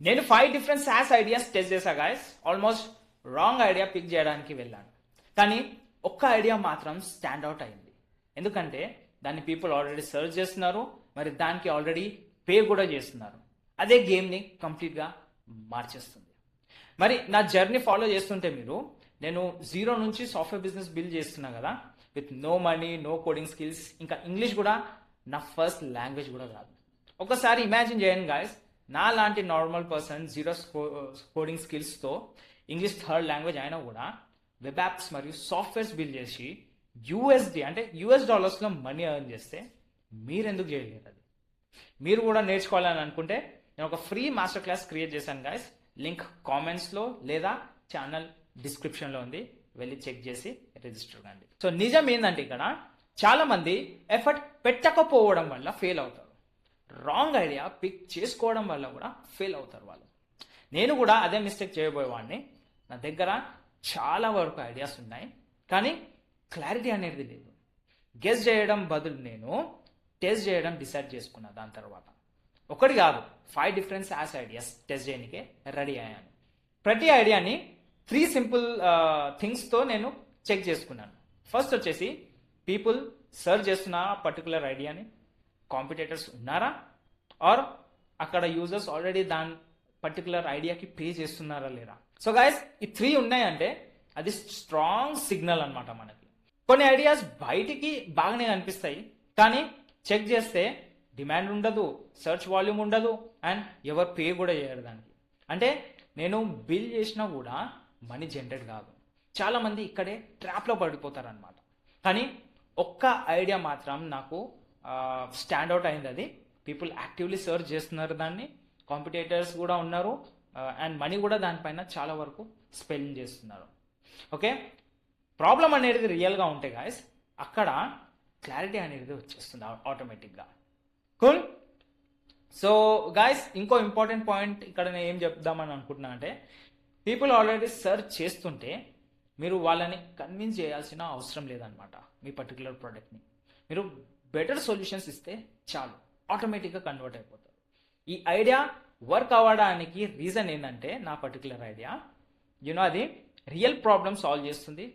నేను 5 different SaaS ideas test చేశా guys. Almost wrong idea pick చేయడానికి వెళ్ళాను, కానీ ఒక్క ఐడియా మాత్రం స్టాండ్ అవుట్ అయింది. ఎందుకంటే దాన్ని పీపుల్ ఆల్రెడీ సర్చ్ చేస్తున్నారు, మరి దానికి ఆల్రెడీ పే కూడా చేస్తున్నారు. అదే గేమ్ని కంప్లీట్గా మార్చేస్తుంది. మరి నా జర్నీ ఫాలో చేస్తుంటే మీరు, నేను జీరో నుంచి సాఫ్ట్వేర్ బిజినెస్ బిల్డ్ చేస్తున్నా కదా, with no money, no coding skills, ఇంకా ఇంగ్లీష్ కూడా నా ఫస్ట్ లాంగ్వేజ్ కూడా కాదు. ఒకసారి ఇమాజిన్ చేయండి గాయస్, నా లాంటి నార్మల్ పర్సన్ జీరో కోడింగ్ స్కిల్స్తో ఇంగ్లీష్ థర్డ్ లాంగ్వేజ్ అయినా కూడా వెబ్ యాప్స్ మరియు సాఫ్ట్వేర్స్ బిల్డ్ చేసి యూఎస్డి అంటే యూఎస్ డాలర్స్లో మనీ ఎర్న్ చేస్తే మీరెందుకు చేయలేరు? అది మీరు కూడా నేర్చుకోవాలని అనుకుంటే నేను ఒక ఫ్రీ మాస్టర్ క్లాస్ క్రియేట్ చేశాను గాయస్. లింక్ కామెంట్స్లో లేదా ఛానల్ డిస్క్రిప్షన్లో ఉంది, వెళ్ళి చెక్ చేసి రిజిస్టర్ కండి. సో నిజం ఏంటంటే ఇక్కడ చాలా మంది ఎఫర్ట్ పెట్టకపోవడం వల్ల ఫెయిల్ అవుతారు, రాంగ్ ఐడియా పిక్ చేసుకోవడం వల్ల కూడా ఫెయిల్ అవుతారు వాళ్ళు. నేను కూడా అదే మిస్టేక్ చేయబోయేవాడిని. నా దగ్గర చాలా వరకు ఐడియాస్ ఉన్నాయి, కానీ క్లారిటీ అనేది లేదు. గెస్ చేయడం బదులు నేను టెస్ట్ చేయడం డిసైడ్ చేసుకున్నా. దాని తర్వాత ఒకటి కాదు 5 డిఫరెంట్ సాస్ ఐడియాస్ టెస్ట్ చేయడానికే రెడీ అయ్యాను. ప్రతి ఐడియాని 3 సింపుల్ థింగ్స్తో నేను చెక్ చేసుకున్నాను. ఫస్ట్ వచ్చేసి, పీపుల్ సర్చ్ చేస్తున్న పర్టికులర్ ఐడియాని కాంపిటేటర్స్ ఉన్నారా, ఆర్ అక్కడ యూజర్స్ ఆల్రెడీ దాని పర్టికులర్ ఐడియాకి పే చేస్తున్నారా లేరా. సో గైస్, ఈ 3 ఉన్నాయంటే అది స్ట్రాంగ్ సిగ్నల్ అనమాట మనకి. కొన్ని ఐడియాస్ బయటికి బాగానే అనిపిస్తాయి, కానీ చెక్ చేస్తే డిమాండ్ ఉండదు, సెర్చ్ వాల్యూమ్ ఉండదు, అండ్ ఎవరు పే కూడా చేయరు దానికి. అంటే నేను బిల్ చేసినా కూడా మనీ జనరేట్ కాదు. చాలామంది ఇక్కడే ట్రాప్లో పడిపోతారనమాట. కానీ ఒక్క ఐడియా మాత్రం నాకు స్టాండ్ అవుట్ అయింది. అది పీపుల్ యాక్టివ్లీ సర్చ్ చేస్తున్నారు దాన్ని, కాంపిటేటర్స్ కూడా ఉన్నారు, అండ్ మనీ కూడా దానిపైన చాలా వరకు స్పెండ్ చేస్తున్నారు. ఓకే, ప్రాబ్లం అనేది రియల్గా ఉంటే గాయస్, అక్కడ క్లారిటీ అనేది వచ్చేస్తుంది ఆటోమేటిక్గా. కూల్. సో గాయస్, ఇంకో ఇంపార్టెంట్ పాయింట్ ఇక్కడ నేను ఏం చెప్దామని అనుకుంటున్నా అంటే, పీపుల్ ఆల్రెడీ సర్చ్ చేస్తుంటే మీరు వాళ్ళని కన్విన్స్ చేయాల్సిన అవసరం లేదనమాట. మీ పర్టికులర్ ప్రోడక్ట్ని మీరు బెటర్ సొల్యూషన్స్ ఇస్తే చాలు, ఆటోమేటిక్గా కన్వర్ట్ అయిపోతారు. ఈ ఐడియా వర్క్ అవ్వడానికి రీజన్ ఏంటంటే, నా పర్టికులర్ ఐడియా అది రియల్ ప్రాబ్లమ్ సాల్వ్ చేస్తుంది,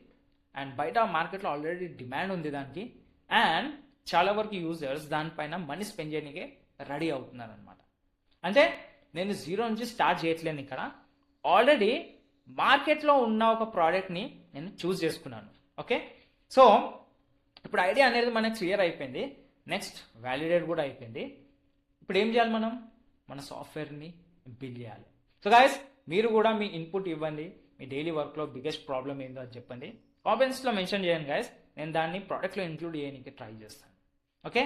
అండ్ బయట మార్కెట్లో ఆల్రెడీ డిమాండ్ ఉంది దానికి, అండ్ చాలా వరకు యూజర్స్ దానిపైన మనీ స్పెండ్ చేయడానికే రెడీ అవుతున్నారు అనమాట. అంటే నేను జీరో నుంచి స్టార్ట్ చేయట్లేను ఇక్కడ, ఆల్రెడీ మార్కెట్లో ఉన్న ఒక ప్రోడక్ట్ని నేను చూస్ చేసుకున్నాను. ఓకే, సో ఇప్పుడు ఐడియా అనేది మనకు క్లియర్ అయిపోయింది, నెక్స్ట్ వ్యాలిడేట్ కూడా అయిపోయింది. ఇప్పుడు ఏం చేయాలి? మనం మన సాఫ్ట్వేర్ని బిల్డ్ చేయాలి. సో గాయస్, మీరు కూడా మీ ఇన్పుట్ ఇవ్వండి, మీ డైలీ వర్క్లో బిగ్గెస్ట్ ప్రాబ్లం ఏందో అని చెప్పండి, కామెంట్స్లో మెన్షన్ చేయండి గాయస్. నేను దాన్ని ప్రోడక్ట్లో ఇంక్లూడ్ చేయడానికి ట్రై చేస్తాను. ఓకే,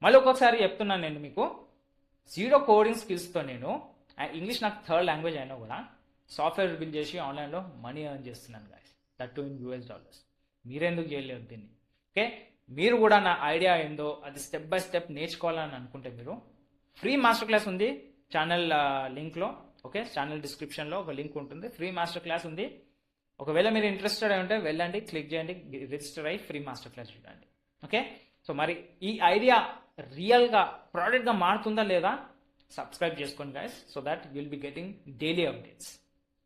మళ్ళీ ఒక్కొక్కసారి చెప్తున్నాను, నేను మీకు జీరో కోడింగ్ స్కిల్స్తో నేను ఇంగ్లీష్ నాకు థర్డ్ లాంగ్వేజ్ అయినా కూడా సాఫ్ట్వేర్ బిల్డ్ చేసి ఆన్లైన్లో మనీ ఎర్న్ చేస్తున్నాను guys, that to in US dollars. మీరెందుకు చేయలేరు దీన్ని? ఓకే, మీరు కూడా నా ఐడియా ఏందో అది స్టెప్ బై స్టెప్ నేర్చుకోవాలని అనుకుంటే మీరు ఫ్రీ మాస్టర్ క్లాస్ ఉంది ఛానల్ లింక్లో. ఓకే, ఛానల్ డిస్క్రిప్షన్లో ఒక లింక్ ఉంటుంది, ఫ్రీ మాస్టర్ క్లాస్ ఉంది. ఒకవేళ మీరు ఇంట్రెస్టెడ్ అయి ఉంటే వెళ్ళండి, క్లిక్ చేయండి, రిజిస్టర్ అయ్యి ఫ్రీ మాస్టర్ క్లాస్ చూడండి. ఓకే, సో మరి ఈ ఐడియా రియల్గా ప్రోడక్ట్గా మారుతుందా లేదా సబ్స్క్రైబ్ చేసుకోండి guys, so that will be getting daily updates,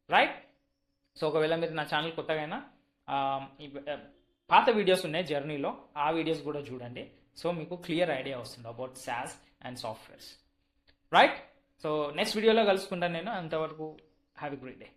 right? So ఒకవేళ మీరు నా ఛానల్ కొత్తగా అయినా పాత వీడియోస్ ఉన్నాయి జర్నీలో, ఆ వీడియోస్ కూడా చూడండి. సో మీకు క్లియర్ ఐడియా వస్తుంది about sauce and softwares, right? So next వీడియోలో కలుసుకుంటాను నేను. అంతవరకు హ్యావ్ ఎ గ్రేట్ డే.